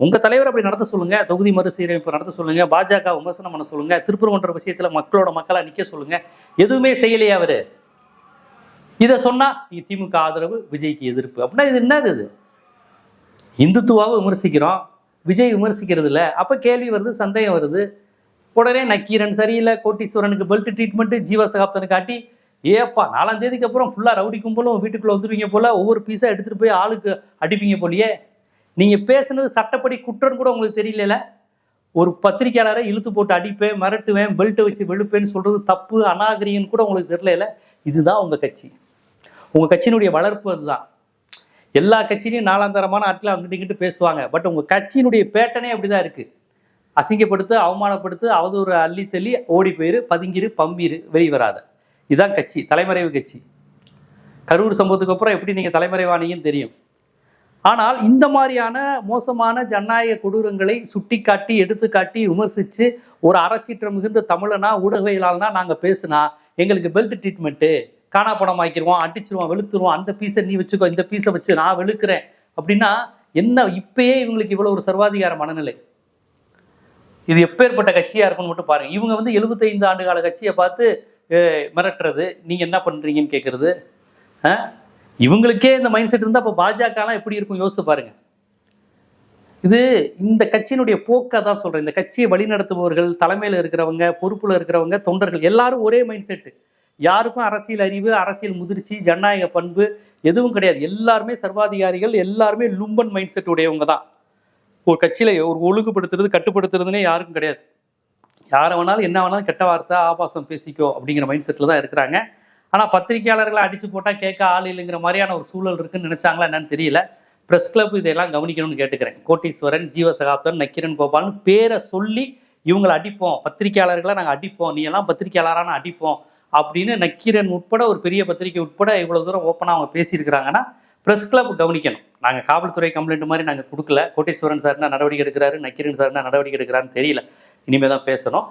உங்கள் தலைவர் அப்படி நடத்த சொல்லுங்கள், தொகுதி மறுசீரமைப்பு நடத்த சொல்லுங்கள், பாஜக விமர்சனம் பண்ண சொல்லுங்கள், திருப்பரங்குன்ற விஷயத்தில் மக்களாக நிற்க சொல்லுங்கள். எதுவுமே செய்யலையே அவர். இதை சொன்னால் திமுக ஆதரவு, விஜய்க்கு எதிர்ப்பு அப்படின்னா இது என்னது? இது இந்துத்துவாவை விமர்சிக்கிறோம், விஜய் விமர்சிக்கிறது இல்லை. அப்போ கேள்வி வருது, சந்தேகம் வருது. உடனே நக்கீரன் சரியில்லை, கோட்டீஸ்வரனுக்கு பெல்ட் ட்ரீட்மெண்ட்டு, ஜீவசகாப்தனுக்கு காட்டி ஏப்பா 4ஆம் தேதிக்கு அப்புறம் ஃபுல்லாக ரவுடி கும்பலும் வீட்டுக்குள்ளே வந்துடுவீங்க போல, ஒவ்வொரு பீஸாக எடுத்துகிட்டு போய் ஆளுக்கு அடிப்பீங்க போலியே. நீங்கள் பேசுனது சட்டப்படி குற்றம் கூட உங்களுக்கு தெரியல. ஒரு பத்திரிக்கையாளரை இழுத்து போட்டு அடிப்பேன், மிரட்டுவேன், பெல்ட்டை வச்சு வெளுப்பேன்னு சொல்கிறது தப்பு, அநாகரிகன்னு கூட உங்களுக்கு தெரியல. இதுதான் உங்கள் கட்சி. உங்கள் கட்சியினுடைய வளர்ப்பு அதுதான். எல்லா கட்சியிலையும் 4ஆம் தரமான ஆட்களை அங்கிட்டு பேசுவாங்க. பட் உங்கள் கட்சியினுடைய பேட்டனே அப்படிதான் இருக்குது. அசிங்கப்படுத்து, அவமானப்படுத்து, அவதூறு அள்ளி தள்ளி ஓடி போயிரு, பதுங்கிரு, பம்பிரு, வெளிவராத. இதுதான் கட்சி, தலைமறைவு கட்சி. கரூர் சம்பவத்துக்கு அப்புறம் எப்படி நீங்கள் தலைமறைவானீங்கன்னு தெரியும். ஆனால் இந்த மாதிரியான மோசமான ஜனநாயக கொடூரங்களை சுட்டிக்காட்டி, எடுத்துக்காட்டி, விமர்சித்து ஒரு அறச்சீற்றம் மிகுந்த தமிழனா, ஊடகவியலாளனா நாங்கள் பேசுனா எங்களுக்கு பெல்ட் ட்ரீட்மெண்ட்டு, காணா பணம் ஆக்கிடுவோம், அடிச்சிருவோம், வெளுத்துருவோம், அந்த பீஸை நீ வச்சுக்கோ, இந்த பீஸை வச்சு நான் வெளுக்கிறேன் அப்படின்னா என்ன? இப்பயே இவங்களுக்கு இவ்வளோ ஒரு சர்வாதிகார மனநிலை. இது எப்பேற்பட்ட கட்சியாக இருக்குன்னு மட்டும் பாருங்கள். இவங்க 75 ஆண்டு கால கட்சியை பார்த்து மிரட்டுறது, நீங்கள் என்ன பண்ணுறீங்கன்னு கேட்குறது. இவங்களுக்கே இந்த மைண்ட் செட் இருந்தால் அப்போ பாஜகலாம் எப்படி இருக்கும் யோசித்து பாருங்கள். இது இந்த கட்சியினுடைய போக்கை தான் சொல்கிறேன். இந்த கட்சியை வழிநடத்துபவர்கள், தலைமையில் இருக்கிறவங்க, பொறுப்பில் இருக்கிறவங்க, தொண்டர்கள் எல்லாரும் ஒரே மைண்ட் செட்டு. யாருக்கும் அரசியல் அறிவு, அரசியல் முதிர்ச்சி, ஜனநாயக பண்பு எதுவும் கிடையாது. எல்லாருமே சர்வாதிகாரிகள், எல்லாருமே லும்பன் மைண்ட் செட் உடையவங்க தான். ஒரு கட்சியில் ஒரு ஒழுங்குபடுத்துறது, கட்டுப்படுத்துறதுனே யாருக்கும் கிடையாது. யாரை வேணாலும் என்ன வேணாலும் கெட்ட வார்த்தை, ஆபாசம் பேசிக்கோ அப்படிங்கிற மைண்ட் செட்டில் தான் இருக்கிறாங்க. ஆனால் பத்திரிகையாளர்களை அடித்து போட்டால் கேட்க ஆள் இல்லைங்கிற மாதிரியான ஒரு சூழல் இருக்குன்னு நினச்சாங்களா என்னன்னு தெரியல. ப்ரெஸ் கிளப் இதெல்லாம் கவனிக்கணும்னு கேட்டுக்கிறேன். கோட்டீஸ்வரன், ஜீவசகாப்தன், நக்கீரன் கோபால்னு பேரை சொல்லி இவங்களை அடிப்போம், பத்திரிகையாளர்களை நாங்கள் அடிப்போம், நீ எல்லாம் பத்திரிகையாளரான அடிப்போம் அப்படின்னு நக்கீரன் உட்பட ஒரு பெரிய பத்திரிகை உட்பட இவ்வளோ தூரம் ஓப்பனாக அவங்க பேசியிருக்கிறாங்கன்னா ப்ரெஸ் கிளப் கவனிக்கணும். நாங்கள் காவல்துறை கம்ப்ளைண்ட் மாதிரி நாங்கள் கொடுக்கல. கோட்டீஸ்வரன் சார் என்ன நடவடிக்கை எடுக்கிறாரு, நக்கீரன் சார் என்ன நடவடிக்கை எடுக்கிறாருன்னு தெரியல. இனிமேல் தான் பேசணும்.